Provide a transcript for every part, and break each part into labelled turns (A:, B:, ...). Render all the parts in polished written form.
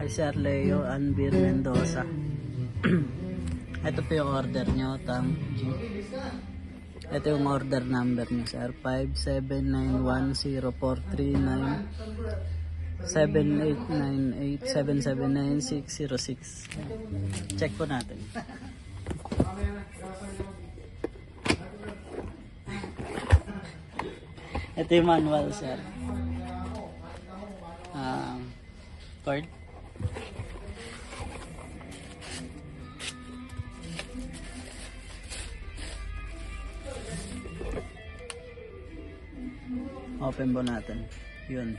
A: Kay Sir Leo Anbir Mendoza. Ito po yung order nyo, Tang G. Ito yung order number nyo, sir. 57910397898779606. Check po natin. Ito yung manual, sir. Card. Open po natin. Yun.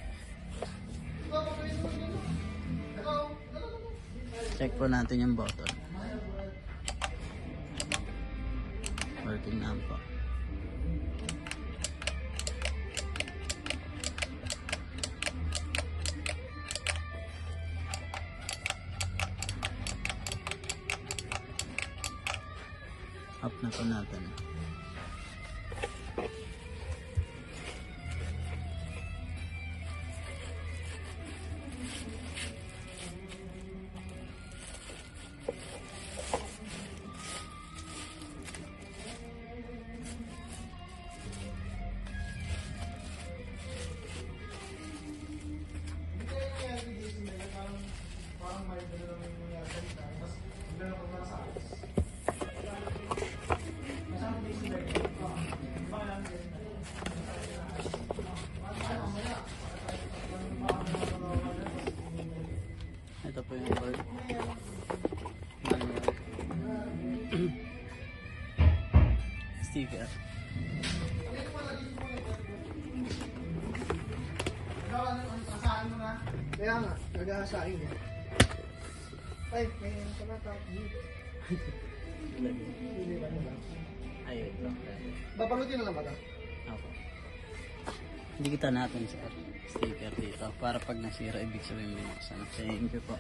A: Check po natin yung button. Working na po. Up na po natin. Ito po yung board. Sticker.
B: Kaya nga, nag-aasahin eh. Ay, may pala tawag dito. Hindi ba nila?
A: Ayun ito.
B: Babalutin na lang ba ito?
A: Opo. Hindi kita natin, sir. Sticker dito. Para pag nasira, ibig sabihin binuksan. Thank you po.